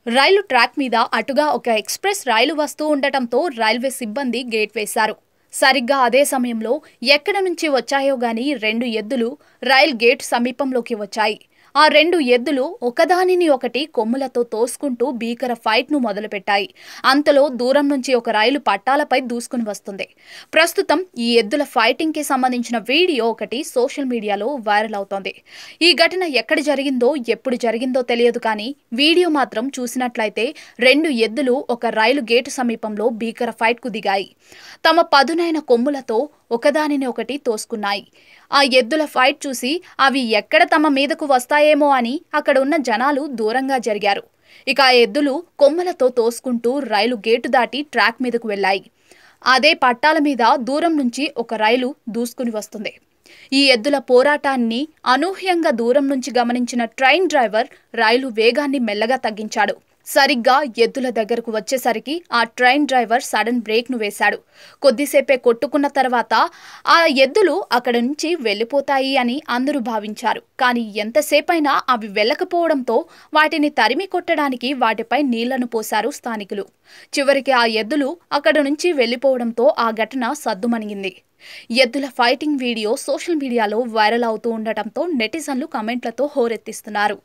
రైలు track మీద అటుగా ఒక ఎక్స్‌ప్రెస్ రైలు వస్తూ ఉండటంతో రైల్వే సిబ్బంది గేట్ వేశారు. సరిగ్గా అదే సమయంలో ఎక్కడ నుంచి వచ్చాయో గాని 2 ఎద్దులు రైల్ గేట్ సమీపంలోకి వచ్చాయి. ఆ 2 ఎద్దులు ఒకదానిని ఒకటి కొమ్ములతో తోసుకుంటూ భీకర ఫైట్‌ను మొదలుపెట్టాయి. అంతలో దూరం నుంచి ఒక రైలు పట్టాలపై దూసుకుని వస్తుంది. ప్రస్తుతం ఈ ఎద్దుల ఫైటింగ్‌కి సంబంధించిన వీడియో ఒకటి సోషల్ మీడియాలో వైరల్ అవుతోంది. ఈ ఘటన ఎక్కడ జరిగిందో, ఎప్పుడు జరిగిందో తెలియదు కానీ వీడియో మాత్రం చూసినట్లయితే 2 ఎద్దులు ఒక రైలు గేటు సమీపంలో భీకర ఫైట్‌కు దిగాయి. తమ పదునైన కొమ్ములతో ఒకదానిని ఒకటి తోసుకున్నాయి. ఆ ఎద్దుల ఫైట్ చూసి అవి ఎక్కడ తమ మీదకు వస్తాయేమో అని అక్కడ ఉన్న జనాలు దూరంగా జరిగారు. ఇక ఆ ఎద్దులు కొమ్మలతో తోసుకుంటూ రైలు గేటు దాటి ట్రాక్ మీదకు వెళ్లాయి. అదే పట్టాల మీద దూరం నుంచి ఒక రైలు దూసుకుని వస్తుంది. ఈ ఎద్దుల పోరాటాన్ని అనూహ్యంగా దూరం నుంచి గమనించిన ట్రైన్ డ్రైవర్ రైలు వేగాన్ని మెల్లగా తగ్గించాడు. సరిగ్గా ఎద్దుల దగ్గరకు వచ్చేసరికి ఆ ట్రైన్ డ్రైవర్ సడన్ బ్రేక్‌ను వేశాడు. కొద్దిసేపే కొట్టుకున్న తర్వాత ఆ ఎద్దులు అక్కడి నుంచి వెళ్లిపోతాయి అని అందరూ భావించారు. కానీ ఎంతసేపైనా అవి వెళ్లకపోవడంతో వాటిని తరిమి కొట్టడానికి వాటిపై నీళ్లను పోశారు స్థానికులు. చివరికి ఆ ఎద్దులు అక్కడి నుంచి వెళ్లిపోవడంతో ఆ ఘటన సద్దుమణిగింది. ఎద్దుల ఫైటింగ్ వీడియో సోషల్ మీడియాలో వైరల్ అవుతూ ఉండటంతో నెటిజన్లు కామెంట్లతో హోరెత్తిస్తున్నారు.